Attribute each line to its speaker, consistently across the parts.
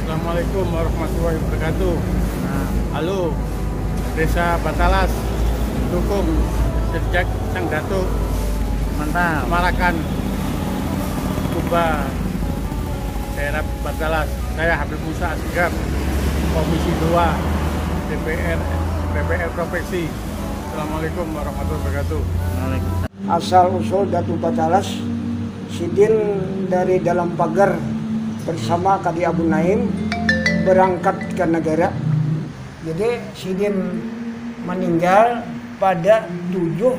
Speaker 1: Assalamualaikum warahmatullahi wabarakatuh. Halo, Desa Batalas, dukung sejak Sang Datuk,
Speaker 2: Mantap.
Speaker 1: Marakan, Kuba, daerah Batalas. Saya Habib Musa Asgaf, Komisi 2 DPR Provinsi. Assalamualaikum warahmatullahi wabarakatuh.
Speaker 3: Asal usul Datuk Batalas, Sidin dari dalam pagar bersama Kadi Abu Naim berangkat ke negara. Jadi Sidin meninggal pada 7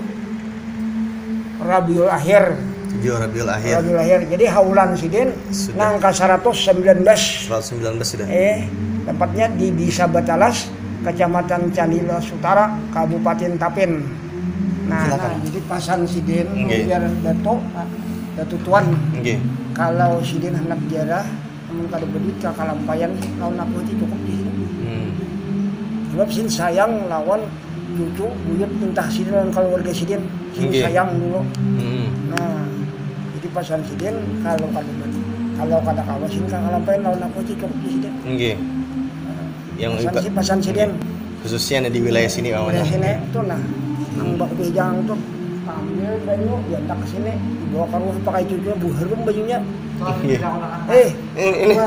Speaker 3: Rabiul Akhir.
Speaker 2: 7 Rabiul Akhir.
Speaker 3: Rabiul Akhir. Jadi haulan Sidin nangka 119.
Speaker 2: 119 sudah.
Speaker 3: Tempatnya di Desa Batalas, Kecamatan Candila Utara, Kabupaten Tapin. Nah, jadi pasan Sidin biar Datuk Tuan. Kalau Sidin hendak jarah, namun kada bedit ka kalampayan lawan aku itu cukup di sini. Sebab Sidin sayang lawan cucu buyut entah Sidin lawan keluarga Sidin. Sidin sayang dulu. Nah, jadi pasan Sidin kalau kada kawasin ka kalampayan lawan aku itu cukup di sini.
Speaker 2: Yang
Speaker 3: pasan Sidin
Speaker 2: khususnya di wilayah sini
Speaker 3: wilayah sini itu nah ang bak bijang tuh ambil banyu diantar ke sini dibawa ke rumah pakai cucunya buherum bajunya.
Speaker 2: Ini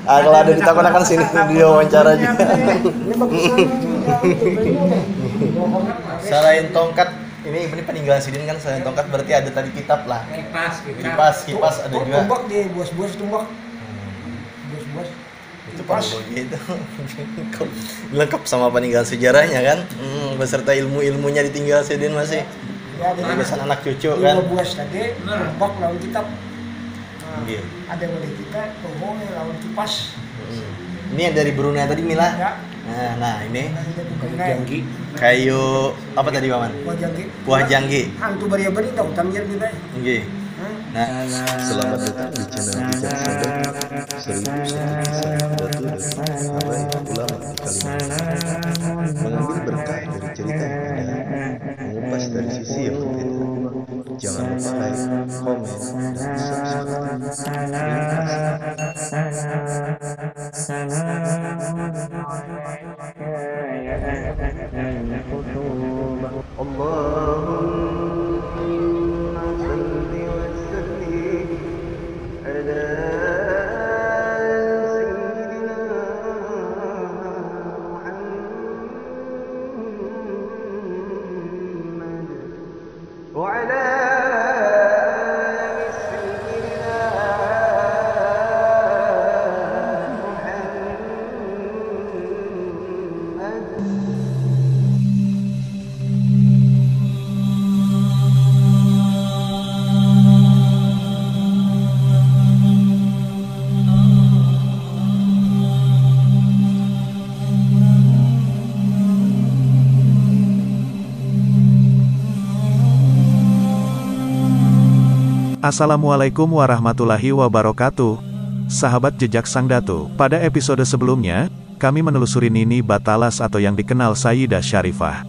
Speaker 2: kalau ada ditakonakan sini dia wawancara juga.
Speaker 3: Ini bagusan.
Speaker 2: Selain tongkat ini peninggalan Sidin kan, selain tongkat berarti ada tadi kitab lah. Kipas ada juga.
Speaker 3: Tumbak di bos-bos tumbak. Bos-bos.
Speaker 2: Itu gitu. Lengkap sama peninggalan sejarahnya kan, beserta ilmu-ilmunya ditinggal Sidin masih.
Speaker 3: Ya,
Speaker 2: jadi besan anak cucu kan.
Speaker 3: Buas tadi tumbak lawan kitab.
Speaker 2: Iya.
Speaker 3: Ada boleh kita bohong lawan kipas.
Speaker 2: Ini yang dari Brunei tadi Mila.
Speaker 3: Ya.
Speaker 2: Nah ini kayu apa tadi Paman? Buah janggi.
Speaker 3: Hantu bari-bari tahu tamir kita.
Speaker 2: Nggih. Nah, selamat datang di channel Bijak Sadar. 1001 kisah Datuk dan habaib ulama di Kalimantan. Mengambil berkah dari cerita yang indah, mengupas dari sisi yang berbeda. Jangan lupa like, komen, dan subscribe.
Speaker 4: Assalamualaikum warahmatullahi wabarakatuh. Sahabat Jejak Sang Datuk, pada episode sebelumnya, kami menelusuri Nini Batalas atau yang dikenal Sayyidah Syarifah.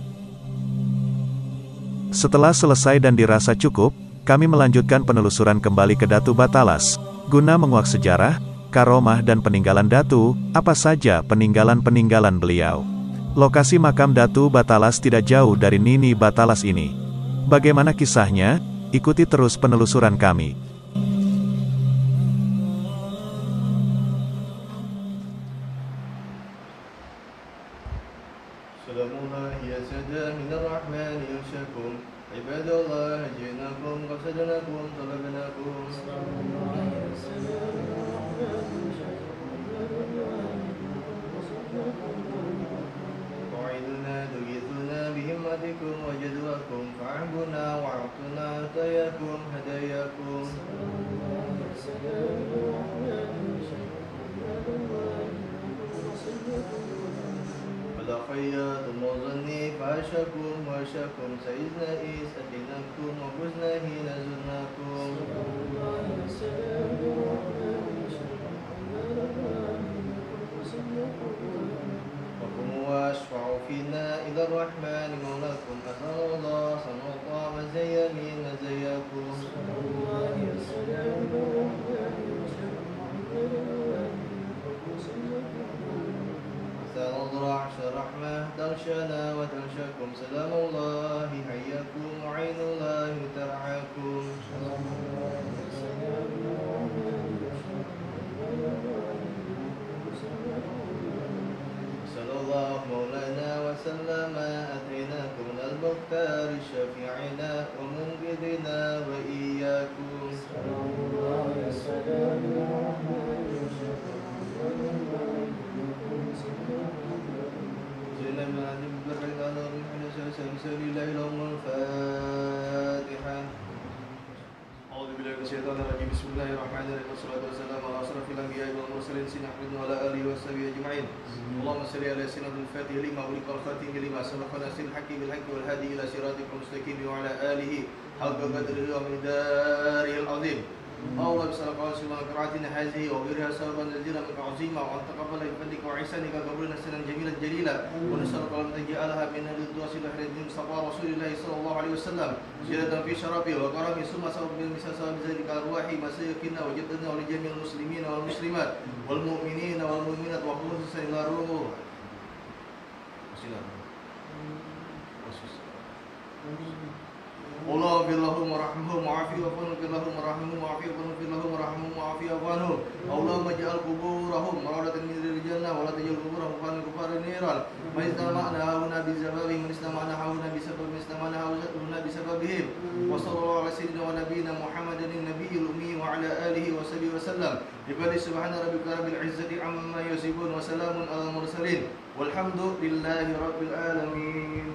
Speaker 4: Setelah selesai dan dirasa cukup, kami melanjutkan penelusuran kembali ke Datu Batalas, guna menguak sejarah, karomah dan peninggalan Datu, apa saja peninggalan-peninggalan beliau. Lokasi makam Datu Batalas tidak jauh dari Nini Batalas ini. Bagaimana kisahnya? Ikuti terus penelusuran kami.
Speaker 2: وجدواكم فاعبنا وعطنا هداياكم هداياكم ولا خيات وظني فاشكم واشكم سيدنا إيس أتيناكم وفزنا حين زرناكم واشفعوا فينا إلى الرحمن مولاكم أسأل الله صلى الله مزيانين مزياكم تغشانا وتغشاكم سلام الله حياكم وعين الله ترعاكم صلى الله مولانا وسلم أتيناكم من المختار شفيعنا ومنقذنا وإياكم صلى الله وسلم الفاتحة أعوذ بالله من الشيطان الرجيم بسم الله الرحمن الرحيم والصلاة والسلام على أشرف الأنبياء والمرسلين سيدنا محمد وعلى آله وصحبه أجمعين اللهم صل على سيدنا الفاتح لما أغلق والخاتم لما سبق ناصر الحق بالحق والهادي إلى صراطك المستقيم وعلى آله حق قدره ومقداره العظيم اللهم صل على سيدنا قراءتنا هذه وغيرها سببا جزيلا منك عظيما وأن تقبل بفضلك وإحسانك قبولنا سنا جميلا جليلا ونسألك أن تجعلها من أهل التواصل إلى مصطفى رسول الله صلى الله عليه وسلم زيادة في شرفه وكرمه ثم سبب بالمساس بذلك أرواح مساكنا وجدنا ولجميع المسلمين والمسلمات والمؤمنين والمؤمنات وخصوصا إلى روح Allah billahum warahmuhum wa'afi wa fanu billahum warahmuhum wa'afi wa fanu billahum warahmuhum wa'afi wa fanu Allahumma ja'al kuburahum maradatan min rijannah wa la tajal kuburahum fanu kufarin niran man istama'na hauna bisababi man istama'na hauna bisababi man istama'na hauna bisababihim wa sallallahu ala sayyidina wa nabiyina Muhammadin nabiyil ummi wa ala alihi wa sahbihi wa sallam ibadi subhana rabbika rabbil izzati amma yasifun wa salamun ala mursalin walhamdulillahi rabbil alamin.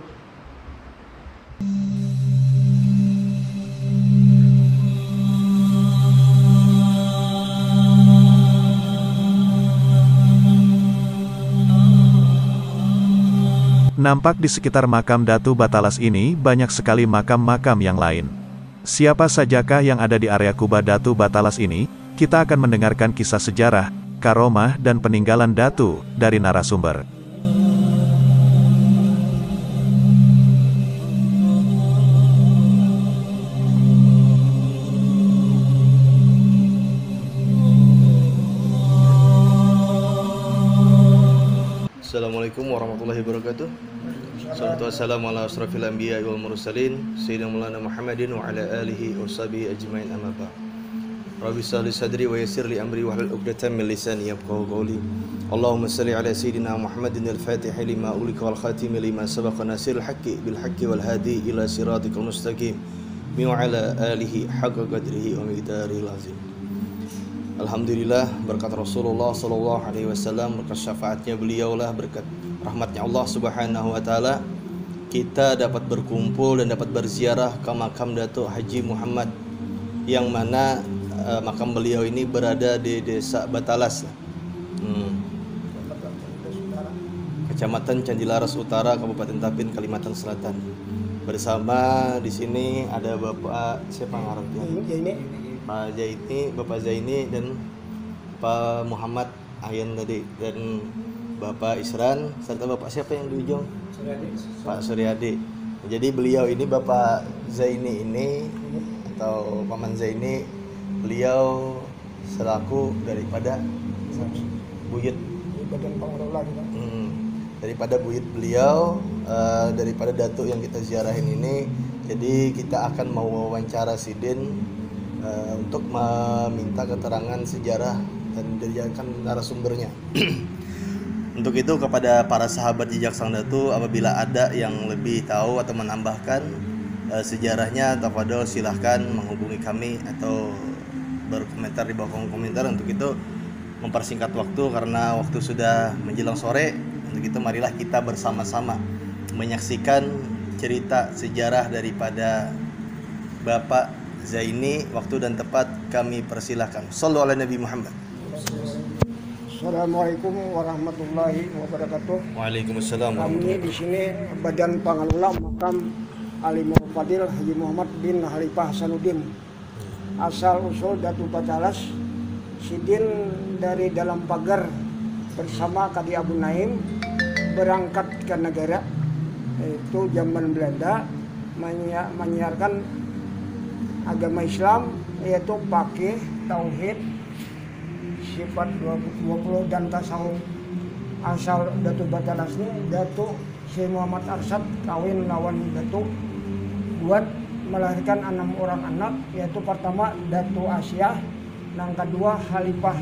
Speaker 4: Nampak di sekitar makam Datu Batalas ini banyak sekali makam-makam yang lain. Siapa sajakah yang ada di area kubah Datu Batalas ini? Kita akan mendengarkan kisah sejarah, karomah dan peninggalan Datu dari narasumber.
Speaker 2: Assalamualaikum warahmatullahi wabarakatuh. Salatu wassalamu ala asrafil anbiya wal mursalin sayyidina Maulana Muhammadin wa ala alihi wa sahbihi ajmain amma ba'd. Rabbi shrah li sadri wa yassir li amri wahlul 'uqdatam min lisani yafqahu qawli. Allahumma shalli ala sayyidina Muhammadin al-fatih lima ulika wal khatim lima sabaqa nasiril haqqi bil haqqi wal hadi ila siratikal mustaqim wa ala alihi haqqa qadrihi wa miqdaril azim. Alhamdulillah, berkat Rasulullah sallallahu alaihi wasallam, berkat syafaatnya beliaulah, berkat rahmatnya Allah Subhanahu wa taala, kita dapat berkumpul dan dapat berziarah ke makam Datuk Haji Muhammad yang mana makam beliau ini berada di Desa Batalas, Kecamatan Candilaras Utara, Kabupaten Tapin, Kalimantan Selatan. Bersama di sini ada Bapak siapa ngarepnya? Pak Zaini, Bapak Zaini dan Pak Muhammad Ayan tadi, dan Bapak Isran serta Bapak siapa yang di ujung? Pak Suryadi. Jadi beliau ini Bapak Zaini ini atau Paman Zaini, beliau selaku daripada buyut
Speaker 3: badan pengelola kita.
Speaker 2: Daripada buyut beliau, daripada datuk yang kita ziarahin ini. Jadi kita akan mau wawancara Sidin untuk meminta keterangan sejarah dan dijadikan narasumbernya. Untuk itu kepada para sahabat jejak Sang Datu, apabila ada yang lebih tahu atau menambahkan sejarahnya, tafadhol silahkan menghubungi kami atau berkomentar di bawah kolom komentar. Untuk itu mempersingkat waktu karena waktu sudah menjelang sore. Untuk itu marilah kita bersama-sama menyaksikan cerita sejarah daripada Bapak Zaini. Waktu dan tempat kami persilahkan. Shallu ala Nabi Muhammad.
Speaker 3: Assalamualaikum warahmatullahi wabarakatuh.
Speaker 2: Waalaikumsalam.
Speaker 3: Kami di sini badan pengelola makam Alimul Fadil Haji Muhammad bin Khalifah Hasanuddin. Asal usul Datu Batalas, Sidin dari dalam pagar bersama Kadi Abu Naim berangkat ke negara, yaitu zaman Belanda, menyiarkan agama Islam, yaitu pakai tauhid, sifat 20 dan tasawuf. Asal Datu Batalas ini Datu si Muhammad Arsyad kawin lawan Datu buat melahirkan 6 orang anak, yaitu pertama Datu Asia, yang kedua Khalifah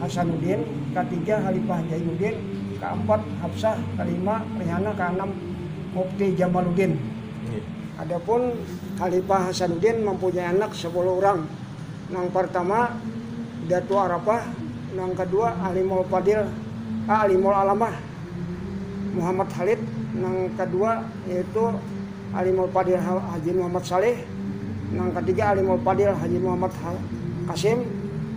Speaker 3: Hasanuddin, ketiga Khalifah Jainuddin, keempat Hafsah, kelima Rihana, keenam Mufti Jamaluddin. Adapun Khalifah Hasanuddin mempunyai anak 10 orang. Yang pertama Datu Arafah, yang kedua Alimul Alamah Muhammad Khalid, yang kedua yaitu Alimul Fadil Haji Muhammad Saleh, yang ketiga Alimul Fadil Haji Muhammad Kasim,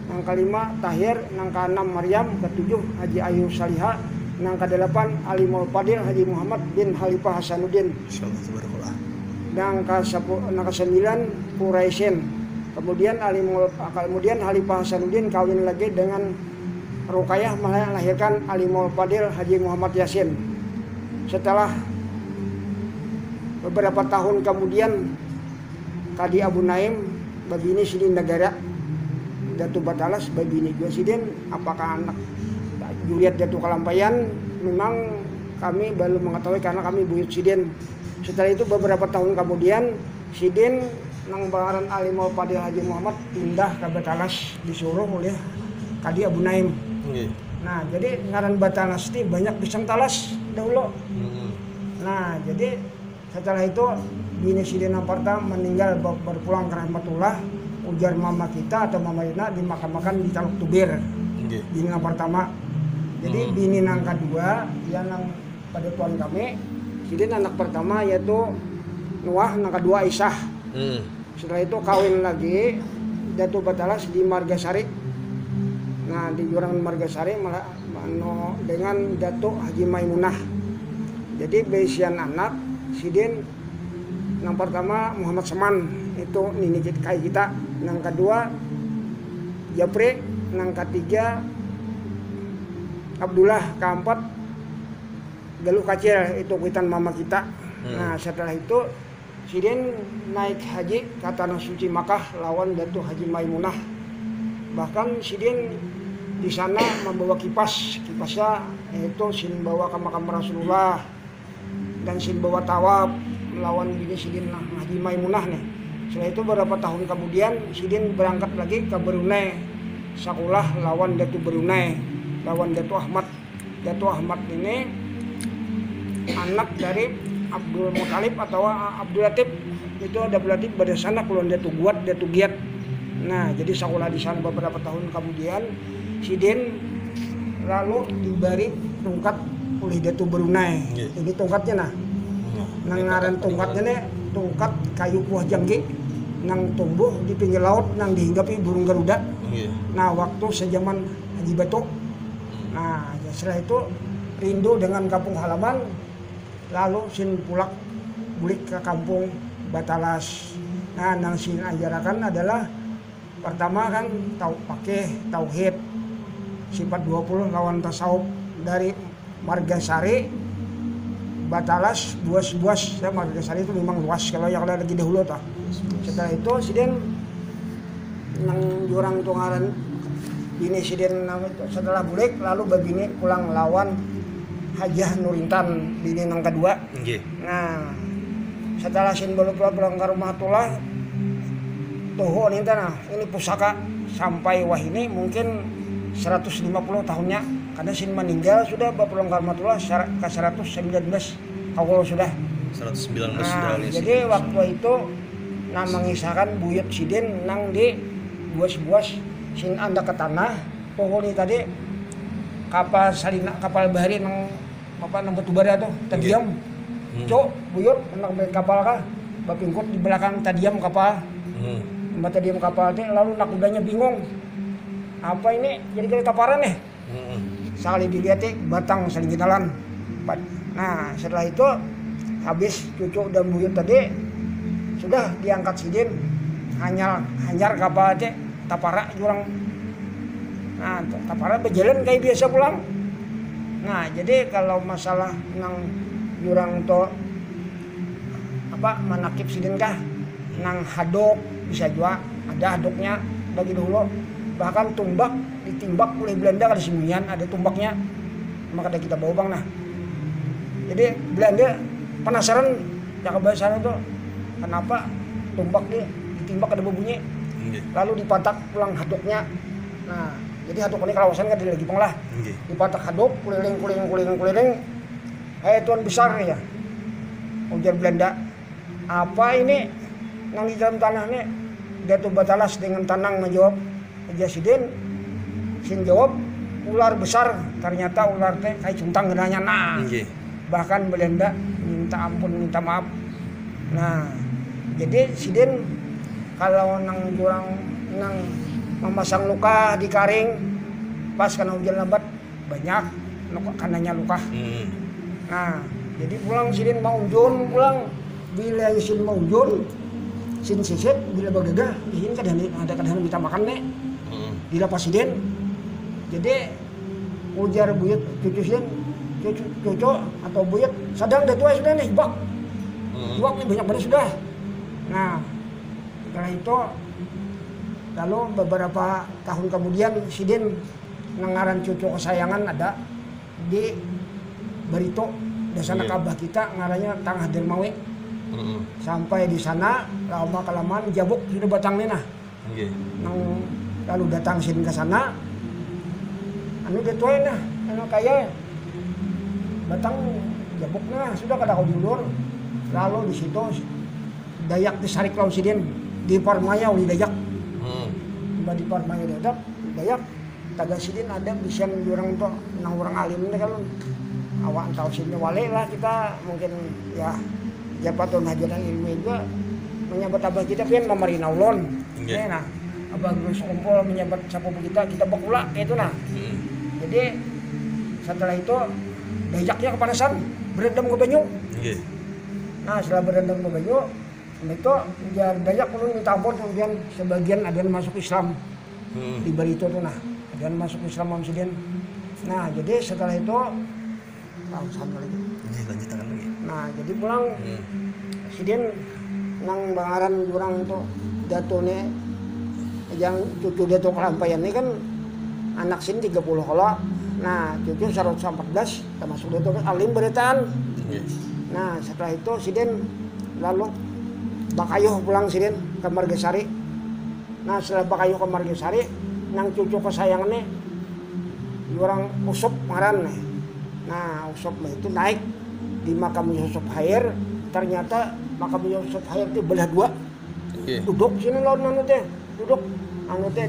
Speaker 3: yang kelima Tahir, yang keenam Maryam, ketujuh Haji Ayu Salihah, yang kedelapan Alimul Fadil Haji Muhammad bin Khalifah Hasanuddin, yang kesembilan Quraisyin. Kemudian Khalifah Hasanuddin kawin lagi dengan Ruqayyah, melahirkan Alimul Fadil Haji Muhammad Yasin. Setelah beberapa tahun kemudian Kadi Abu Naim babini sidin negara Datu Batalas babini juga sidin, apakah anak Juliet Datu Kalampayan, memang kami baru mengetahui karena kami buyut sidin. Setelah itu beberapa tahun kemudian sidin nang baharan Alimul Fadil Haji Muhammad pindah ke Batalas, disuruh oleh Kadi Abu Naim. Nah, jadi ngaran Batalas ini banyak pisang talas dahulu. Nah, jadi setelah itu bini sidin yang pertama meninggal berpulang ke rahmatullah, ujar mama kita atau mama Yuna dimakamkan di Taluk Tubir. Bini yang pertama. Jadi bini yang kedua yang pada tuan kami, sidin anak pertama yaitu Nuah, yang kedua Aisyah. Setelah itu kawin lagi Datu Batalas di Margasari. Nah, di Jurang Margasari dengan Datuk Haji Maimunah. Jadi besian anak sidin yang pertama Muhammad Seman, itu nini kayak kita. Yang kedua Japri, yang ketiga Abdullah, keempat Galuh Kacil, itu kuitan mama kita. Nah, setelah itu sidin naik haji ke Tanah Suci Makkah lawan Datuk Haji Maimunah. Bahkan sidin di sana membawa kipasnya yaitu sin bawa ke makam Rasulullah dan sin bawa tawaf melawan bini sidin Haji Maimunah nih. Setelah itu beberapa tahun kemudian sidin berangkat lagi ke Brunei, sekolah lawan Datu Brunei, lawan Datu Ahmad. Datu Ahmad ini anak dari Abdul Muthalib atau Abdul Latif. Itu ada Abdul Latif pada sana kulon Datu Guat, Datu Giat. Nah, jadi sekolah di sana beberapa tahun kemudian sidin lalu diberi tongkat oleh Datu Brunei. Ini tongkatnya nang ngaran tongkatnya nih tongkat kayu kuah janggi nang tumbuh di pinggir laut nang dihinggapi burung garuda. Nah, waktu sejaman Haji Batu. Nah, setelah itu rindu dengan kampung halaman, lalu sin bulik ke kampung Batalas. Nah, nang sin ajarakan adalah pertama kan pakai tauhid, sifat 20 lawan tasawuf dari Margasari Batalas buas-buas. Ya, Margasari itu memang luas kalau yang lagi dahulu tah. Setelah itu sidin nang jurang tungaran bini sidin setelah bulik lalu begini pulang lawan Hajah Nurintan bini nang kedua. Nah, setelah sin pulang ke rumah tulah toho nih tanah ini pusaka sampai wah ini mungkin 150 tahunnya karena sin meninggal sudah berpulang ke rumah tulah ke 119 kalau sudah
Speaker 2: 119.
Speaker 3: Nah, jadi waktu itu mengisahkan buyut sidin nang di buas-buas sin anda ke tanah toho nih tadi kapal bahari nang nang batubara tuh tadiam cok buyut nang kapal kah bapingkut di belakang tadiam kapal. Tadiam kapal teh lalu nak udahnya bingung apa ini jadi kereta taparan nih. Sekali dilihat batang saling gitalan. Nah, setelah itu habis cucu dan buyut tadi sudah diangkat sidin hanyar kapal teh tapara jurang. Nah, tapara berjalan kayak biasa pulang. Nah, jadi kalau masalah nang jurang to manakib sidin kah nang hadok bisa juga ada hadoknya bagi dulu, bahkan tumbak ditimbak oleh Belanda kada sembunyian ada tumbaknya maka ada kita bawa bang. Nah, Jadi Belanda penasaran ya kebiasaan itu kenapa tombak ditimbak ada bunyi. Lalu dipatak pulang hadoknya. Nah, jadi hadok ini kawasan kan lagi penglah. Dipatak hadok kuliling. Tuan besar ya. Ujar Belanda, apa ini yang di dalam tanah ini? Datu Batalas dengan tenang menjawab. Presiden sin jawab ular besar, ternyata ular teh kayak cuntang genanya. Nah, bahkan Belanda minta ampun, minta maaf. Nah, jadi Siden kalau nang jurang nang memasang luka di karing pas kena hujan lebat banyak kanannya luka. Nah, jadi pulang Siden mau unjun pulang bila Sin mau unjun Sin sisit bila bagagah Sin ada kadang minta makan nih di lapas Siden. Jadi ujar buyut cucu Sin cucu atau buyut sadang dah tua sudah nih bak nih banyak banget sudah. Nah, setelah itu lalu beberapa tahun kemudian Siden nangaran cucu kesayangan ada di Barito dasana kabah kita ngarannya Tangah Dermawi. Sampai di sana lama kelamaan jabuk sudah batang nih nah. Lalu datang Siden ke sana anu detuain nah anu kaya batang jabuknya sudah kada kau diulur. Lalu di situ Dayak disarik lawan Siden di Parmaya uli Dayak. Di Parmaya Dayak taga Siden ada bisa orang tuh nang orang alim ini kalau awak tahu Siden wale lah kita mungkin ya jabatan hajaran ilmu juga menyebut abah kita pian memarina ulun. Nah, abah geus kumpul menyebut sapupu kita bakula itu nah. Jadi setelah itu Dajaknya kepanasan berendam ke banyu. Nah, setelah berendam ke banyu itu jar Dayak perlu minta ampun kemudian sebagian ada yang masuk Islam di Barito tuh nah ada yang masuk Islam om Siden. Nah jadi setelah itu
Speaker 2: lanjutkan lagi.
Speaker 3: Nah jadi pulang Siden nang bangaran jurang itu datone yang cucu Dato Kelampayan ini kan anak Sin 30 kalau nah cucu 114 termasuk Dato alim beretaan. Nah setelah itu Siden lalu Bakayuh pulang Siden ke Margasari. Nah setelah Bakayuh ke Margasari nang cucu kesayangannya orang Usup ngaran nih. Nah Usup itu naik di makam Yusuf Hair. Ternyata makam Yusuf Hair itu belah dua. Duduk sini lawan anu teh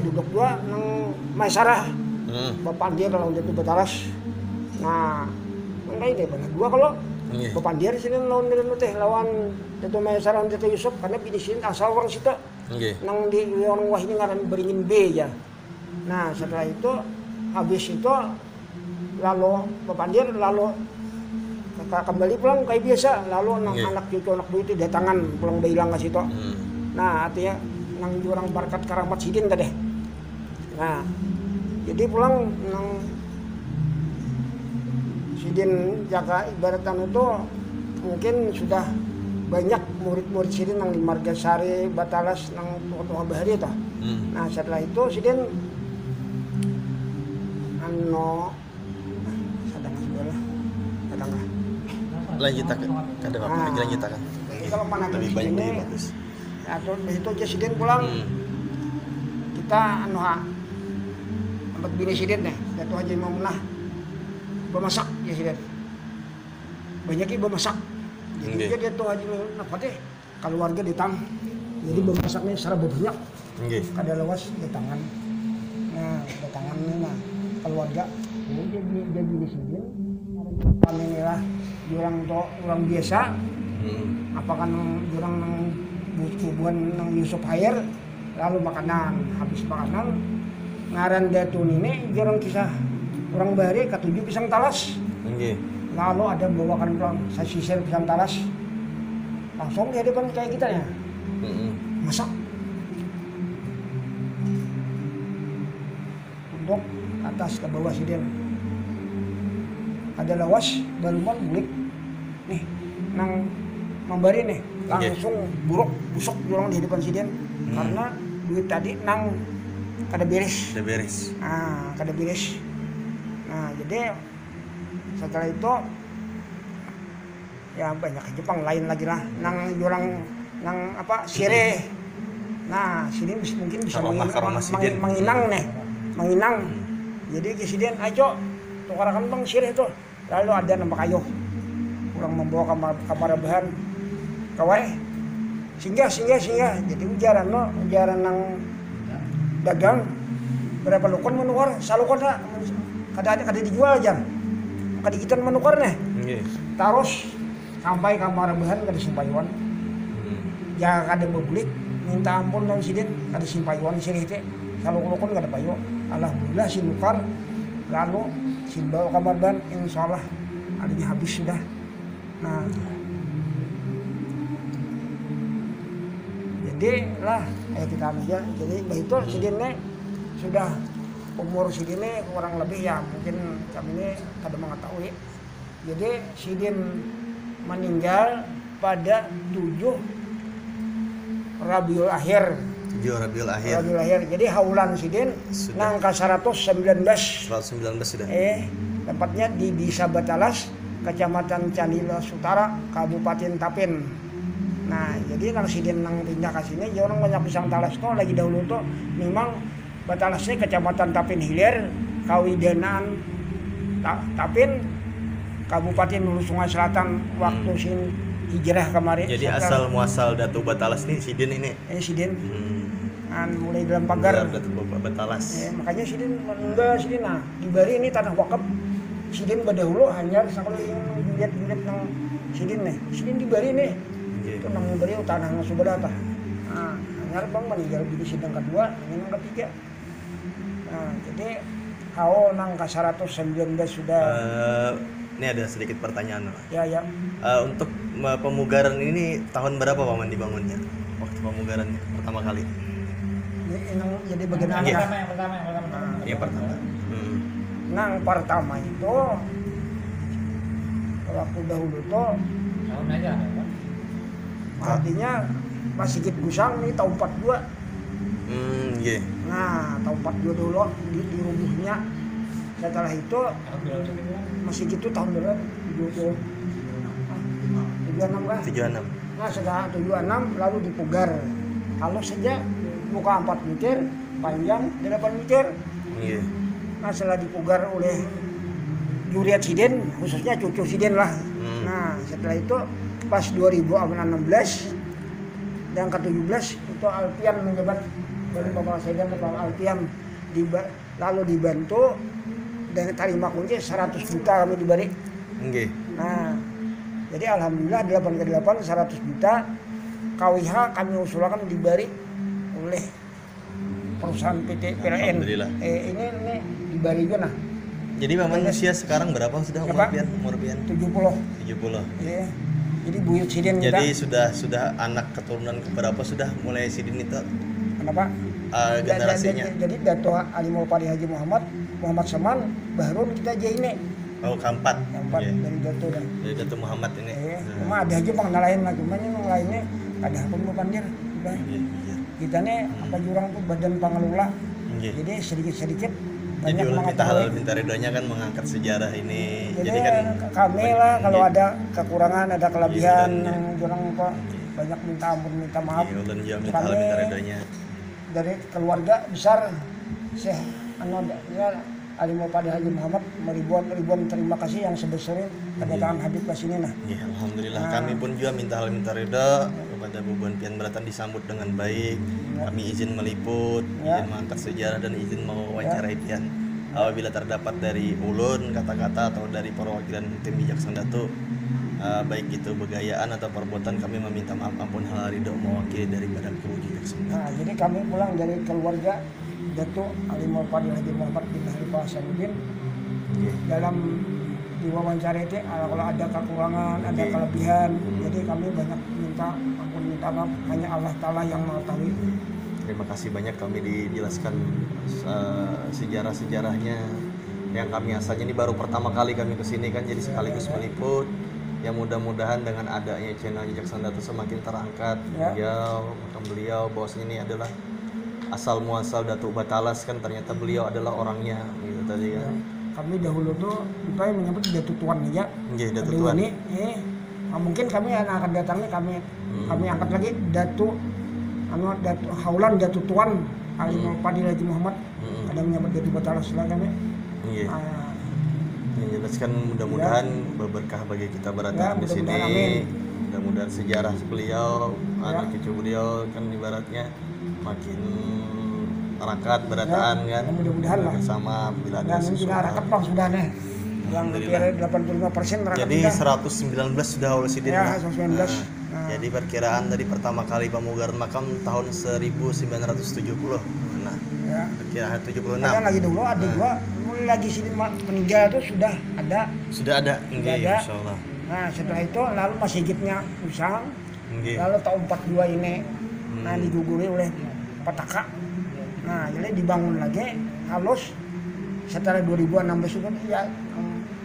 Speaker 3: duduk dua nang Maisarah. Bapandir lawan itu Batalas. Nah nang ini belah dua kalau Bapandir sini lawan anu teh lawan itu Maisarah itu Yusuf karena binisin asal orang situ. Nang di orang wah ini ngaran beringin B ya. Nah setelah itu habis itu lalu Bapandir lalu kembali pulang kayak biasa lalu nang anak cucu anak buyut datangan pulang bailang ke situ. Nah artinya nang orang berkat karamat Siden tadi. Nah jadi pulang nang Siden jaga ibaratan itu mungkin sudah banyak murid-murid Siden nang di Margasari, Batalas, nang Tuha Bahari itu. Nah setelah itu Siden
Speaker 2: lanjutkan kada apa lanjutkan
Speaker 3: kalau panah
Speaker 2: lebih banyak dari bagus
Speaker 3: atau itu aja Siden pulang kita tempat bini Siden nih Dato Haji Mamunah bermasak ya Siden banyaknya bermasak jadi Dato Haji Mamunah patih keluarga ditang jadi bermasaknya secara banyak kada lewas di tangan nah di tangannya nah keluarga jadi bini Siden paminilah orang biasa apakah orang bubuan nang Yusuf Hair lalu makanan habis makanan ngaran Datun ini jarang kisah orang Bahari ketujuh pisang talas lalu ada bawakan pulang saya sisir pisang talas langsung di hadapan kayak kita ya masak untuk atas ke bawah Siden ada lawas baluman bulik nih nang membari nih langsung buruk busuk orang di depan Siden karena duit tadi nang kada beres kada beres. Nah jadi setelah itu Ya banyak Jepang lain lagi lah. Nang jurang nang apa sireh. Nah, sini mungkin bisa menginang nih. Menginang. Jadi kesiden ayo tukarakan bang sireh tuh. Lalu ada nama kayu. Kurang membawa kamar bahan. Kawai. Singgah. Jadi ujaran nang dagang berapa lukon menukar, salukon tak kada dijual aja. Kadikitan menukar nih. Terus sampai kamar bahan kada simpayuan. Ya kada bebulik, minta ampun dan sidin kada simpayuan sirih teh. Salukon kada payo. Alhamdulillah si nukar lalu simbau kamar bahan insyaallah adanya habis sudah. Nah, jadi lah kita aja. Jadi begitu sidinnya sudah umur sidinnya kurang lebih ya mungkin kami ini kada mengetahui. Jadi sidin meninggal pada 7 Rabiul Akhir.
Speaker 2: 7 Rabiul Akhir.
Speaker 3: Jadi haulan sidin nangka 119
Speaker 2: sudah.
Speaker 3: Tempatnya di Desa Batalas, Kecamatan Candilos Utara, Kabupaten Tapin. Nah, jadi nang sidin nang pindah ke sini, ya orang banyak pisang talas tuh lagi dahulu tuh memang Batalasnya Kecamatan Tapin Hilir, Kawidenan Tapin, Kabupaten Hulu Sungai Selatan waktu sin hijrah kemarin.
Speaker 2: Jadi asal muasal Datu Batalas nih sidin ini.
Speaker 3: Sidin. Mulai dalam pagar
Speaker 2: Datu Batalas.
Speaker 3: Makanya sidin enggak sidin nah di Bari ini tanah wakaf. Sidin berdahulu hanya sekali lihat nang sidin nih. Sidin di Bari nih. Itu nang Bari tanahnya sudah tah. Nah, hanya bang meninggal di sidang kedua, ini nang ketiga. Nah, jadi kau nang ke 119 sudah.
Speaker 2: Ini ada sedikit pertanyaan.
Speaker 3: Ya.
Speaker 2: Untuk pemugaran ini tahun berapa Paman dibangunnya? Waktu pemugarannya pertama kali?
Speaker 3: Ini jadi bagaimana?
Speaker 2: Yang pertama.
Speaker 3: Nang pertama itu waktu dahulu tuh
Speaker 1: tahun aja kan?
Speaker 3: artinya Masjid Gusang ini tahun 42. Nah, tahun 42 dulu di rubuhnya. Setelah itu masjid itu tahun berapa? 76 kan?
Speaker 2: 76.
Speaker 3: Nah, setelah 76 lalu dipugar. Kalau saja muka 4 meter, panjang 8 meter. Nah, setelah dipugar oleh Juriat Sidin, khususnya cucu Sidin lah. Nah, setelah itu pas 2016 dan ke-17 itu Alpian menjabat dari Bapak Sedan ke Bapak Alpian lalu dibantu dan terima kunci 100 juta kami diberi. Nah, jadi alhamdulillah 8 ke 8 100 juta KWH kami usulkan diberi oleh perusahaan PT PLN. Ini diberi juga nah.
Speaker 2: Jadi Paman usia sekarang berapa sudah umur pian?
Speaker 3: 70. Iya. Jadi buyut Sidin kita.
Speaker 2: Jadi sudah anak keturunan keberapa sudah mulai Sidin itu?
Speaker 3: Kenapa?
Speaker 2: Generasinya.
Speaker 3: Jadi Dato' Alimul Padi Haji Muhammad Saman baru kita aja ini.
Speaker 2: Oh, keempat.
Speaker 3: Dari Dato' dan.
Speaker 2: Dari Dato' Muhammad ini.
Speaker 3: Cuma ada aja bang lain lagi, cuma yang lainnya ada pun pandir. Kita nih apa jurang tuh badan pengelola. Jadi sedikit.
Speaker 2: Jadi ulun kita halal minta ridhonya kan mengangkat sejarah ini.
Speaker 3: Jadi kan kami lah kalau ada kekurangan, ada kelebihan yang jurang apa banyak minta ampun, minta maaf.
Speaker 2: Ulun juga minta halal minta ridhonya.
Speaker 3: Dari keluarga besar Syekh Alimul Padi Haji Muhammad ribuan terima kasih yang sebesarnya kedatangan Habib ke sini nah.
Speaker 2: Alhamdulillah kami pun juga minta halal minta ridho kepada Bubuan Pian Beratan disambut dengan baik. Kami izin meliput, izin mengangkat sejarah dan izin mewawancarai Pian. Apabila terdapat dari ulun kata-kata atau dari perwakilan tim Bijaksana Datu baik itu begayaan atau perbuatan, kami meminta maaf ampun halal ridho mewakili dari Badan Bijaksana.
Speaker 3: Nah, jadi kami pulang dari keluarga Dato' Alimul Padi Haji Muhammad bin Harifah Hasanuddin dalam diwawancara itu kalau ada kekurangan, ada kelebihan, jadi kami banyak minta ampun, minta maaf, hanya Allah Ta'ala yang mengetahui.
Speaker 2: Terima kasih banyak kami dijelaskan sejarah-sejarahnya yang kami asalnya ini baru pertama kali kami kesini kan, jadi sekaligus meliput. Ya mudah-mudahan dengan adanya channel Bijaksana Datu semakin terangkat beliau bahwasanya ini adalah asal muasal Datu Batalas kan, ternyata beliau adalah orangnya gitu tadi kan.
Speaker 3: Kami dahulu tuh kita menyebut Datu Tuan aja.
Speaker 2: Datu Tuan.
Speaker 3: Ini Nah, mungkin kami akan datangnya kami angkat lagi Datu Haulan Datu Tuan Alimul Fadil Haji Muhammad. Ada menyebut Datu Batalas lah kami.
Speaker 2: Iya. Menjelaskan mudah-mudahan berkah bagi kita berada
Speaker 3: Ya,
Speaker 2: di sini.
Speaker 3: mudah-mudahan, amin.
Speaker 2: Mudah-mudahan sejarah beliau, anak cucu beliau kan ibaratnya makin rakat berataan kan.
Speaker 3: Mudah-mudahan lah.
Speaker 2: Bersama bila ada
Speaker 3: Dan sudah
Speaker 2: sesuatu.
Speaker 3: rakat Bang sudah nih. Yang hampir 85% rakat.
Speaker 2: Jadi
Speaker 3: sudah.
Speaker 2: 119 sudah Ulsidin.
Speaker 3: Ya, 119.
Speaker 2: Jadi perkiraan tadi pertama kali pemugaran makam tahun 1970. Nah,
Speaker 3: Ya.
Speaker 2: perkiraan 76.
Speaker 3: Ada lagi dulu adik gua mulai lagi sini meninggal tuh sudah ada.
Speaker 2: Sudah ada. Nggih,
Speaker 3: ada.
Speaker 2: insyaallah.
Speaker 3: Nah, setelah itu lalu masjidnya usang.
Speaker 2: Nggih.
Speaker 3: Lalu tahun 42 ini nah diguguri oleh petaka. Nah, jadi dibangun lagi halus setelah 2016 itu ya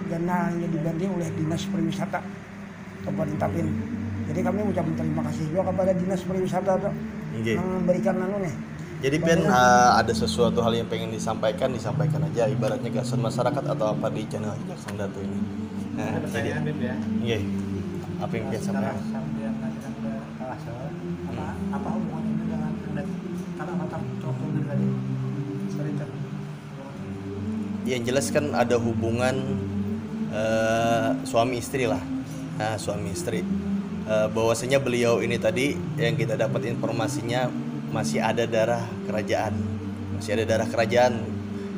Speaker 3: dananya diganti oleh Dinas Pariwisata Kabupaten Tapin. Jadi kami ucapkan terima kasih juga kepada Dinas Pariwisata tuh
Speaker 2: Nggih.
Speaker 3: yang memberikan nih.
Speaker 2: Jadi Pian ada sesuatu hal yang pengen disampaikan aja ibaratnya gasan masyarakat atau apa di channel Jaksang Datu ini. Nah, jadi
Speaker 1: ya.
Speaker 2: iya. Apa yang Pian sampaikan?
Speaker 1: Sampai ngajikan ke Kalasel, apa hubungannya dengan tanah mata Cokro tadi? Cerita.
Speaker 2: Yang jelas kan ada hubungan suami istri lah. Nah, suami istri. Bahwasanya beliau ini tadi yang kita dapat informasinya masih ada darah kerajaan.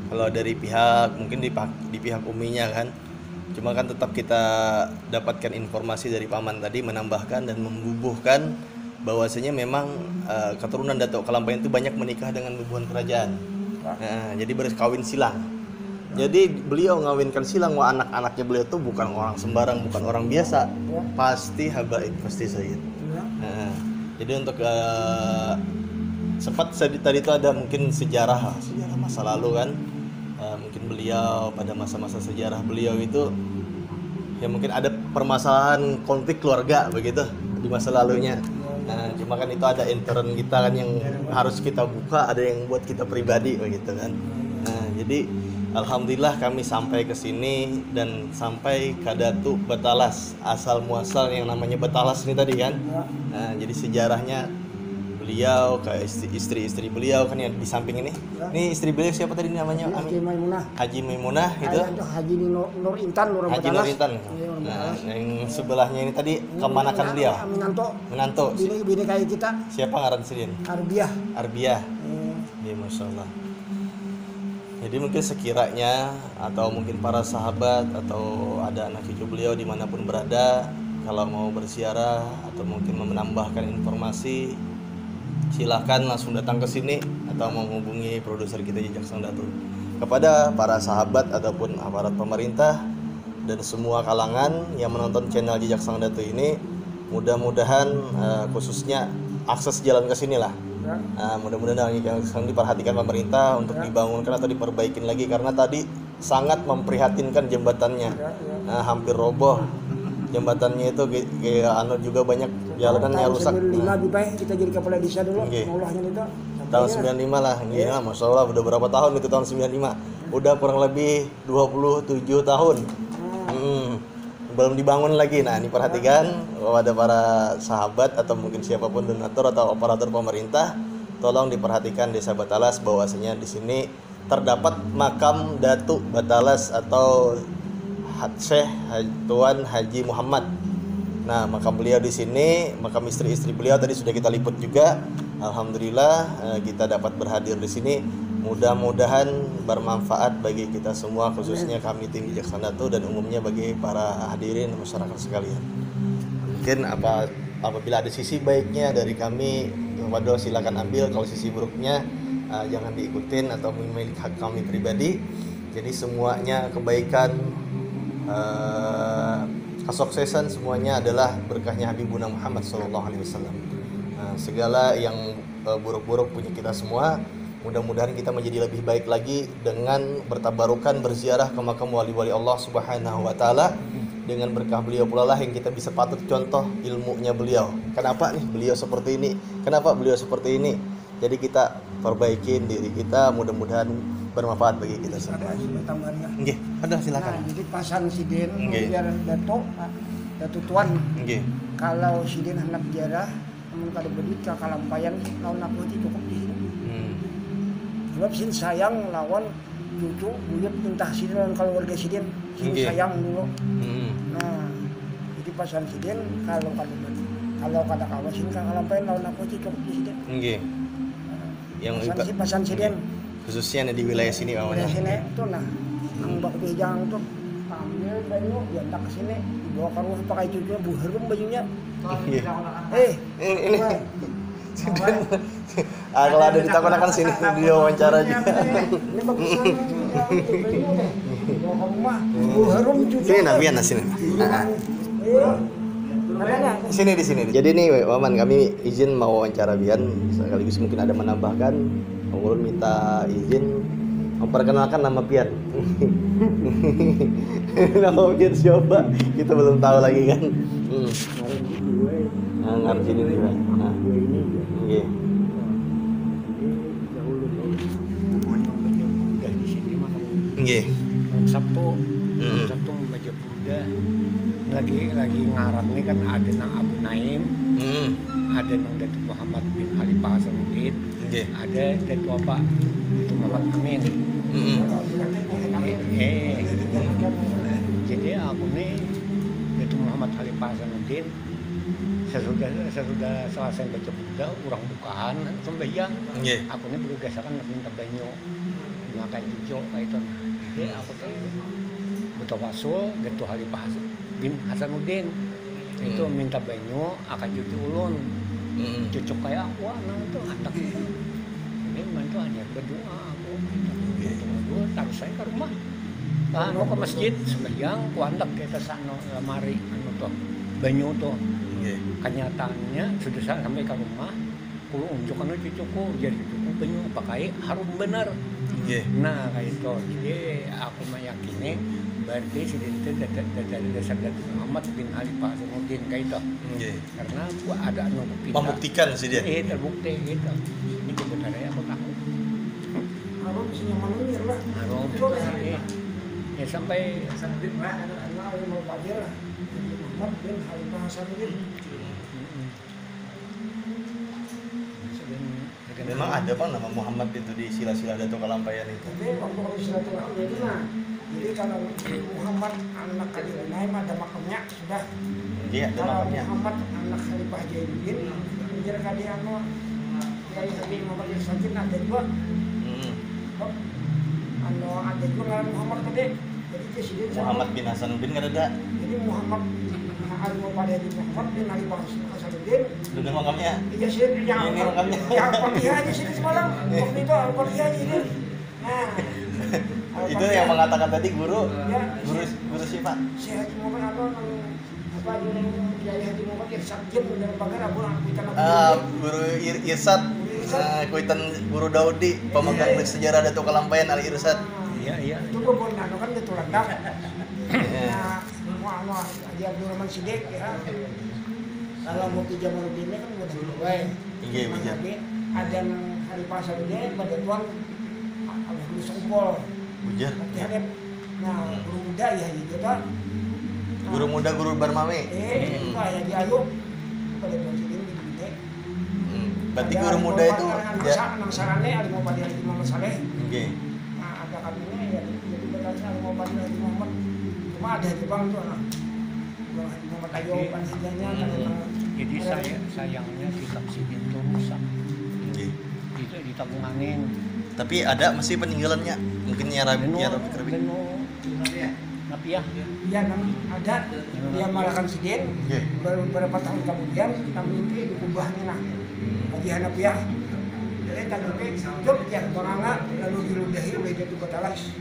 Speaker 2: Kalau dari pihak mungkin di pihak uminya kan. Cuma kan tetap kita dapatkan informasi dari paman tadi menambahkan dan membubuhkan bahwasanya memang keturunan Datuk Kalampayan itu banyak menikah dengan hubungan kerajaan. Nah, jadi berkawin silang. Jadi beliau ngawinkan silang, wah anak-anaknya beliau tuh bukan orang sembarang, bukan orang biasa, pasti habaib, pasti sayyid. Nah, jadi untuk sempat tadi itu ada mungkin sejarah masa lalu kan, mungkin beliau pada masa-masa sejarah beliau itu ya mungkin ada permasalahan konflik keluarga begitu di masa lalunya. Nah, cuma kan itu ada intern kita kan yang harus kita buka, ada yang buat kita pribadi begitu kan. Nah, jadi alhamdulillah kami sampai ke sini dan sampai ke Datu Batalas, asal muasal yang namanya Batalas ini tadi kan. Nah, jadi sejarahnya beliau ke istri-istri beliau kan yang di samping ini. Ini istri beliau siapa tadi namanya?
Speaker 3: Haji Maimunah.
Speaker 2: Haji Maimunah itu.
Speaker 3: Haji Nur Intan
Speaker 2: Haji Nur Intan. Nah, yang sebelahnya ini tadi kemanakan beliau? Menantu.
Speaker 3: Bini kayak kita.
Speaker 2: Siapa ngaran Sidin? Arbiah. Ya, Masya Allah. Jadi mungkin sekiranya atau mungkin para sahabat atau ada anak cucu beliau dimanapun berada, kalau mau berziarah atau mungkin menambahkan informasi, silahkan langsung datang ke sini atau menghubungi produser kita di Jaksang Datu. Kepada para sahabat ataupun aparat pemerintah dan semua kalangan yang menonton channel Jaksang Datu ini, mudah-mudahan khususnya akses jalan ke sini lah. Nah, mudah-mudahan yang diperhatikan pemerintah untuk dibangunkan atau diperbaikin lagi karena tadi sangat memprihatinkan jembatannya. Nah, hampir roboh jembatannya itu juga banyak jalanannya rusak.
Speaker 3: Tahun 95 kita jadi kepala desa dulu. Maulahnya itu.
Speaker 2: Tahun 95 lah. Gila, Masya Allah udah berapa tahun itu tahun 95. Udah kurang lebih 27 tahun. Belum dibangun lagi. Nah, ini perhatikan kepada para sahabat atau mungkin siapapun donatur atau operator pemerintah, tolong diperhatikan Desa Batalas bahwasanya di sini terdapat makam Datuk Batalas atau Syekh Tuan Haji Muhammad. Nah, makam beliau di sini, makam istri-istri beliau tadi sudah kita liput juga. Alhamdulillah kita dapat berhadir di sini. Mudah-mudahan bermanfaat bagi kita semua, khususnya kami tim Jaksang Datu dan umumnya bagi para hadirin masyarakat sekalian. Mungkin apabila ada sisi baiknya dari kami, waduh silakan ambil. Kalau sisi buruknya jangan diikutin atau memiliki hak kami pribadi. Jadi semuanya kebaikan, kesuksesan semuanya adalah berkahnya Habibuna Muhammad SAW. Segala yang buruk-buruk punya kita semua. Mudah-mudahan kita menjadi lebih baik lagi dengan bertabarukan berziarah ke makam wali-wali Allah Subhanahu wa taala. Dengan berkah beliau pula lah yang kita bisa patut contoh ilmunya beliau. Kenapa nih beliau seperti ini? Kenapa beliau seperti ini? Jadi kita perbaikin diri kita, mudah-mudahan bermanfaat bagi kita semua.
Speaker 3: Ada tambahannya.
Speaker 2: Nggih, ada silakan.
Speaker 3: Nah, jadi pasan Sidin biar Datuk datutuan.
Speaker 2: Nggih.
Speaker 3: Kalau sidin hendak jarah namun kada bedit ka kalampayan lawan aku itu cukup di sini. Sebab sin sayang lawan cucu buyut entah sidin lawan keluarga sidin sayang dulu. Nah jadi pasan sidin kalau kada kawasin ka kalampayan lawan aku itu cukup di sini.
Speaker 2: Nggih. Yang
Speaker 3: pasan sidin
Speaker 2: khususnya di wilayah sini Pak.
Speaker 3: Wilayah sini itu nah ang bakbejang tuh ambil banyu diantar ke sini dibawa ke rumah pakai cucu buherum bajunya.
Speaker 2: Ini kalau ada ditakonakan sini dia wawancara juga.
Speaker 3: Ini bagusnya bawa ke rumah buherum cucu.
Speaker 2: Sini Nabian sini. Di sini. Jadi nih Waman, kami izin mau wawancara Bian sekaligus mungkin ada menambahkan. Ulun minta izin memperkenalkan nama Pian. Nama Pian siapa? Kita belum tahu lagi kan. Ngarep sini juga. Nah. Nggih. Nggih.
Speaker 5: Sabtu membaca Buddha. Lagi ngarap nih kan ada nang Abu Naim. Ada nang Datuk Muhammad bin Khalifah Hasanuddin. Ada Datuk Bapak Muhammad Amin. Jadi aku nih Datuk Muhammad Khalifah Hasanuddin sesudah selesai baca Buddha orang bukaan sembahyang. Aku nih bergesakan minta banyu makan hijau kayak itu. Jadi aku tuh bertawasul Datuk Khalifah bin Hasanuddin itu minta banyu akan cucu ulun. Cocok kayak aku anak itu anak ini bantu hanya berdoa aku berdoa taruh saya ke rumah ke masjid sembahyang ku andap kita sana lemari tuh banyu tuh kenyataannya sudah sampai ke rumah ku unjukkan cucuku jadi cucuku banyu pakai harum bener. Nah kayak itu jadi aku meyakini berarti sidin itu dari dasar Datuk Muhammad bin Khalifah Hasanuddin kayak itu. Karena gua ada
Speaker 2: membuktikan sih dia.
Speaker 5: Terbukti gitu. Ini kebenarannya aku takut.
Speaker 3: Harum sini manungir lah.
Speaker 5: Harum. Ya sampai
Speaker 3: Hasanuddin lah anak mau pajir lah. Muhammad bin Khalifah Hasanuddin.
Speaker 2: Memang ada Bang nama Muhammad itu di sila-sila Datuk Kalampayan itu.
Speaker 3: Tapi waktu silaturahmi jadi nah. Jadi kalau Muhammad anak Khalifah Naim ada makamnya sudah.
Speaker 2: Iya, ada
Speaker 3: Kalau
Speaker 2: makamnya.
Speaker 3: Muhammad anak Khalifah Jainuddin, menjadi kadian Kiai Habib Muhammad Irsyad ada dua. Ada juga ngaran Muhammad tadi. Jadi presiden
Speaker 2: Muhammad bin Hasanuddin kan ada.
Speaker 3: Jadi Muhammad pada di Muhammad bin Khalifah Hasanuddin.
Speaker 2: Duduk makamnya.
Speaker 3: Iya sih, yang
Speaker 2: ini makamnya.
Speaker 3: Yang Al-Fatihah aja sih semalam. Waktu itu Al-Fatihah aja ini. Nah,
Speaker 2: itu yang mengatakan tadi guru Syifa.
Speaker 3: Si Haji Muhammad apa Kiai Haji Muhammad Irsyad dan Bagar Abu Kuitan
Speaker 2: guru Irsyad Kuitan Guru Daudi pemegang sejarah Datuk Kalampayan Al Irsyad.
Speaker 5: Iya.
Speaker 3: Itu kebun kan betul landak. Nah, Muhammad Haji Abdul Rahman Siddiq ya. Kalau mau ke Jamaluddin kan udah dulu.
Speaker 2: Iya, benar.
Speaker 3: Ada yang Khalifah Hasanuddin pada tuan Abdul Songpol.
Speaker 2: Ujar.
Speaker 3: Nah, guru muda ya gitu kan.
Speaker 2: Guru muda Guru Barmame.
Speaker 3: Itu ya di Ayub pada tuan Sidin gitu.
Speaker 2: Berarti guru muda itu
Speaker 3: anak sarane ada mau pada Haji Muhammad Saleh.
Speaker 2: Oke.
Speaker 3: Nah, ada kabinet ya jadi berarti ada mau pada Haji Muhammad. Cuma ada Jepang tuh anak. Haji Muhammad Ayub kan sejarahnya
Speaker 5: jadi sayangnya kitab sidin itu rusak. Itu di tabung angin.
Speaker 2: Tapi ada masih peninggalannya. Mungkin nyarabi.
Speaker 5: Napiah.
Speaker 3: Iya, ada. Dia malahkan sidin. Beberapa tahun kemudian kita mimpi diubahnya nah. Haji Hanafiah. Jadi tadi jog ya banganga lalu diludahi oleh Datuk Batalas.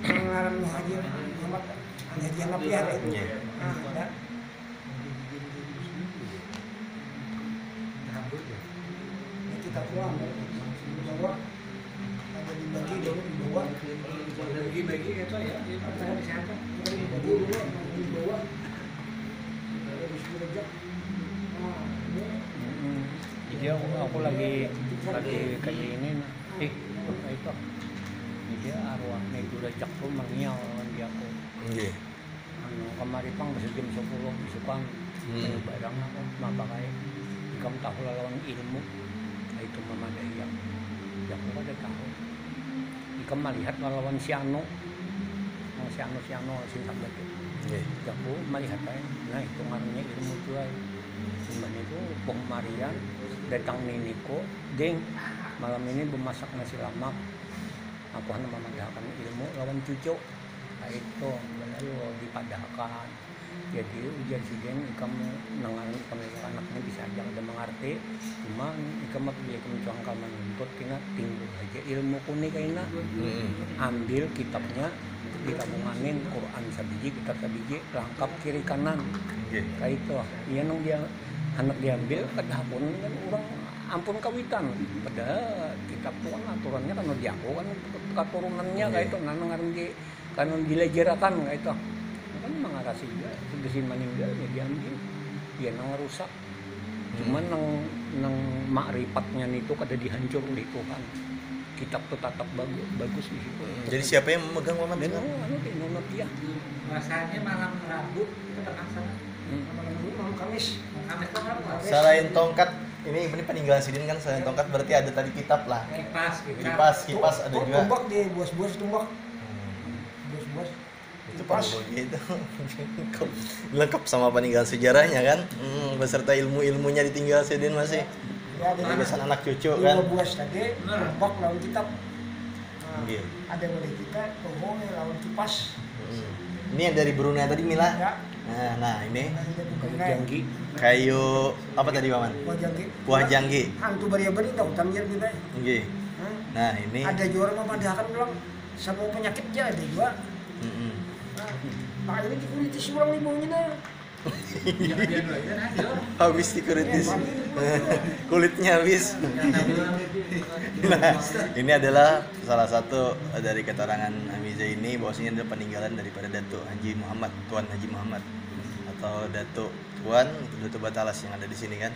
Speaker 3: Pengarang Haji Muhammad Haji Hanafiah itu. Nah, ada. Kita pulang bawa ada dibagi dulu dibawa bagi itu ya apa siapa dibagi dulu dibawa habis kerja
Speaker 5: jadi aku lagi kayak ini kayak itu jadi arwah itu udah cakru mengial lawan dia aku ke maripang basa jam 10 isukan barang ako mapakay ikam tahu lawan ilmu itu memadai yang ko kada tahu ikam melihat lawan si Ano sing sabat aku melihat ay nah itu ngarannya ilmu jual cuman itu pemarian datang niniko ding malam ini memasak nasi lemak aku hanya memadahkan ilmu lawan cucu nah itu lalu dipadahkan jadi ujian sidin ikam nanganin pendidikan anaknya bisa aja ada mengerti cuma ikam pilih mencuangkan menuntut tinggal aja ilmu kuning kayaknya ambil kitabnya digabunganin Quran sabiji kitab sabiji lengkap kiri kanan kayak itu iya nong dia anak diambil pada pun kan orang ampun kawitan pada kitab tuh kan aturannya kan diaku kan keturunannya kayak itu nanang kan dilejerakan kayak itu kan mengarasi juga segesi meninggal ya diambil dia nang rusak cuman nang makrifat itu kada dihancur oleh Tuhan kitab tuh tetap bagus di situ.
Speaker 2: Jadi siapa yang memegang Muhammad?
Speaker 5: Menurut dia
Speaker 1: Rasanya malam Rabu itu terlaksana.
Speaker 3: Malam Kamis.
Speaker 2: Selain tongkat ini peninggalan Sidin kan selain tongkat berarti ada tadi kitab lah. Kipas ada juga.
Speaker 3: Tumbak di bos-bos tumbak. Bos-bos.
Speaker 2: Itu perlu gitu. Lengkap sama peninggalan sejarahnya kan. Beserta ilmu-ilmunya ditinggal Sidin masih.
Speaker 3: Ya,
Speaker 2: ada pesan anak cucu kan.
Speaker 3: Buas tadi tumbak lawan kitab.
Speaker 2: Iya.
Speaker 3: Ada boleh kita bohong lawan kipas.
Speaker 2: Ini yang dari Brunei tadi Mila.
Speaker 3: Ya.
Speaker 2: Nah ini
Speaker 5: janggi
Speaker 2: kayu apa tadi Paman? Buah janggi.
Speaker 3: Hantu bari-bari tahu tamjir kita.
Speaker 2: Nggih. Nah, ini
Speaker 3: ada juara memadahkan bilang semua penyakitnya ada juga. Nah, ini dikuritis ulang ibunya dah.
Speaker 2: Habis dikuritis. Kulitnya habis. Nah, ini adalah salah satu dari keterangan Amiza ini bahwasanya ada peninggalan daripada Datuk Haji Muhammad, Tuan Haji Muhammad atau Datuk Tuan Datuk Batalas yang ada di sini kan.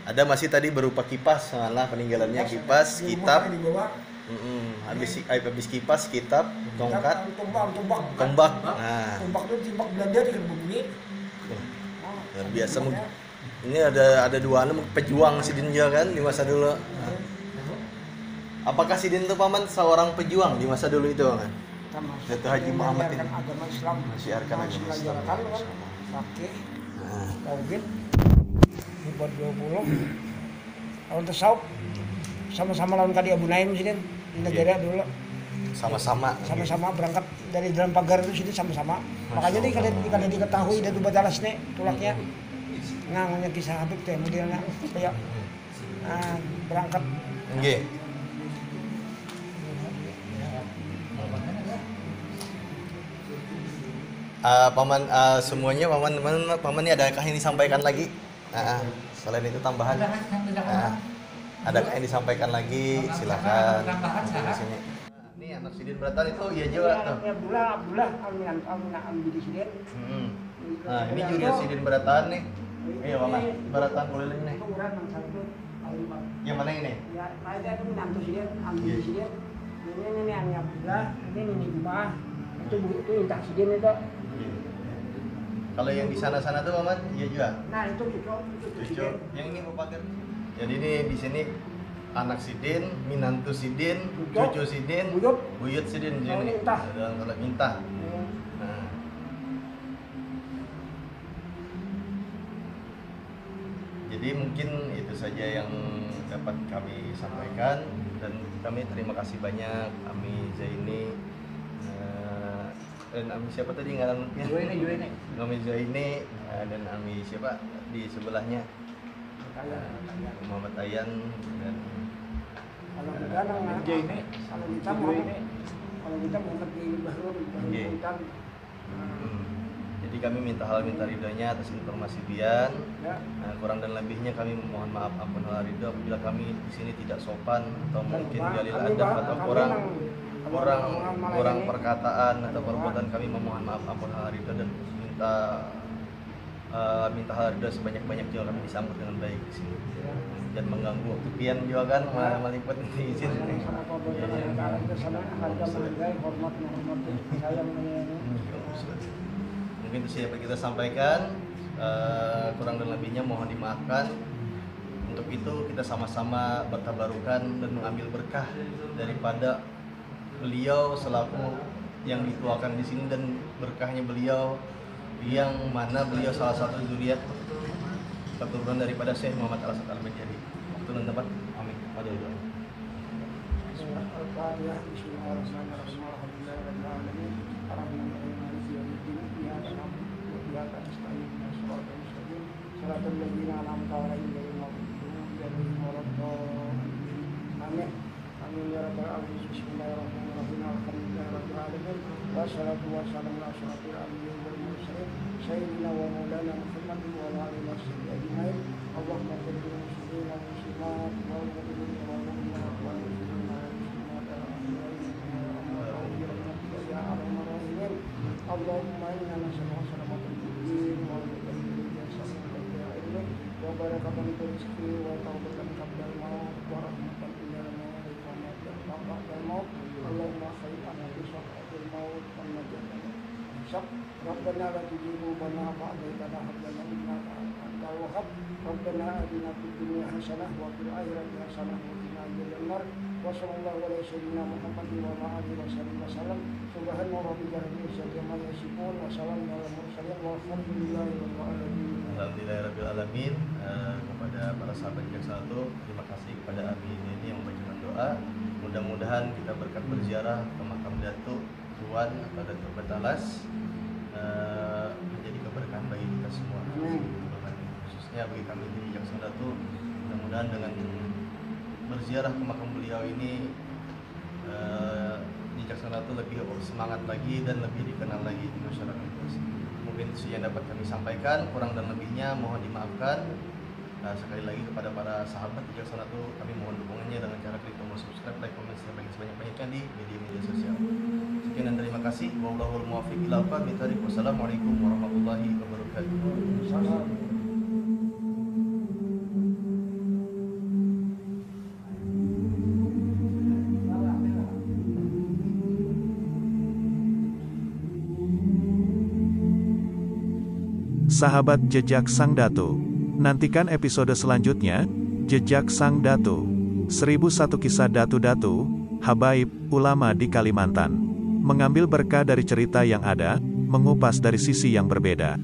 Speaker 2: Ada masih tadi berupa kipas, malah peninggalannya kipas, kitab. Habis kipas, kitab, tongkat, tombak. Nah,
Speaker 3: tombak itu timbak Belanda di bunyi.
Speaker 2: Luar biasa. Ini ada dua pejuang Sidin juga kan di masa dulu. Nah. Apakah Sidin itu Paman seorang pejuang di masa dulu itu kan? Datuk Haji Muhammad ini
Speaker 3: agama Islam,
Speaker 2: mensiarkan agama Islam.
Speaker 3: Pakai tauhid buat 20 tahun tasawuf sama-sama lawan Kadi Abu Naim Sidin di negara dulu. Sama-sama berangkat dari dalam pagar itu sini sama-sama. Makanya nih kalau diketahui Datuk Batalas nih tulaknya ngangunya kisah Habib teh modelnya kayak berangkat.
Speaker 2: Nggih. Paman semuanya paman ini adakah yang disampaikan lagi? Selain itu tambahan. Adakah yang disampaikan lagi? Silakan. Di sini. Ini anak Sidin Beratan itu iya juga tuh.
Speaker 3: Abdullah Amin di Sidin.
Speaker 2: Nah, ini jurior Sidin Beratan nih. Iya, Paman. Beratan keliling nih. Yang mana ini?
Speaker 3: Ya, ada itu menantu Sidin, Amin di Sidin. Ini Abdullah, ini Jumah. Itu intah Sidin itu.
Speaker 2: Kalau yang di sana-sana tuh Paman, iya juga.
Speaker 3: Nah, itu cucu.
Speaker 2: Yang ini Bapak. Jadi ini di sini anak Sidin, minantu Sidin, cucu Sidin, buyut Sidin di sini. Kalau mintah. Nah. Jadi mungkin itu saja yang dapat kami sampaikan dan kami terima kasih banyak Ami Zaini dan Ami siapa tadi ngarannya? Juaini. Ami Zaini dan Ami siapa di sebelahnya? Muhammad Ayan dan
Speaker 3: kalau kita mau pergi Bahrul hutan.
Speaker 2: Jadi kami minta ridhonya atas informasi Bian. Kurang dan lebihnya kami memohon maaf ampun hal ridho apabila kami di sini tidak sopan atau mungkin galil adab atau kurang perkataan atau perbuatan kami memohon maaf ampun hal ridho dan minta minta harga sebanyak-banyaknya kami disambut dengan baik di sini dan mengganggu waktu pian juga kan meliput izin. Mungkin itu saja yang kita sampaikan, kurang dan lebihnya mohon dimaafkan. Untuk itu kita sama-sama bertabarukan dan mengambil berkah daripada beliau selaku yang dituakan di sini dan berkahnya beliau yang mana beliau salah satu zuriat keturunan daripada Syekh Muhammad Al-Asad Al-Bajali. Waktu dan tempat, amin. Pada doa.
Speaker 3: Amin ya rabbal alamin. Bismillahirrahmanirrahim. Alhamdulillahirabbil alamin. Wassalatu wassalamu ala asyrofil anbiya'i wal mursalin sayyidina wa maulana Muhammadin wa ala alihi washabbihi ajmain. Allahumma salli ala sayyidina Muhammad wa ala alihi wa sahbihi. Allahumma inna nas'aluka salamatal din wal wa barakatan fil rizqi wa tawbatan qabla al-maut wa rahmatan ilal maut. Allahumma khayyana bi saqatil maut wa najatan. Rabbana la tuzigh qulubana ba'da idh hadaytana innaka antal wahhab. Rabbana atina fid dunya hasanah wa fil akhirati hasanah wa qina adzabannar. Wa sallallahu ala sayyidina Muhammadin wa ala alihi wasallam. Subhana rabbika rabbil izzati amma yasifun wa salamun alal mursalin walhamdulillahi rabbil alamin.
Speaker 2: Alhamdulillahirabbil alamin. Kepada para sahabat Jaksa Agung, terima kasih kepada Amin ini yang membacakan doa. Mudah-mudahan kita berkat berziarah ke makam Datuk Tuan atau Datuk Batalas menjadi keberkahan bagi kita semua. Khususnya bagi kami di Jaksa Datuk, mudah-mudahan dengan berziarah ke makam beliau ini di Jaksa Datuk lebih semangat lagi dan lebih dikenal lagi di masyarakat. Mungkin itu yang dapat kami sampaikan, kurang dan lebihnya mohon dimaafkan. Sekali lagi kepada para sahabat di Jaksa Datuk, kami mohon dukungannya dengan cara klik tombol subscribe, like, komen, share bagi sebanyak-banyaknya di media-media sosial. Sekian dan terima kasih. Wallahul muwaffiq ila aqwamit thoriq. Wassalamualaikum warahmatullahi wabarakatuh.
Speaker 4: Sahabat Jejak Sang Datu, nantikan episode selanjutnya, Jejak Sang Datu, 1001 kisah datu-datu, habaib, ulama di Kalimantan. Mengambil berkah dari cerita yang ada, mengupas dari sisi yang berbeda.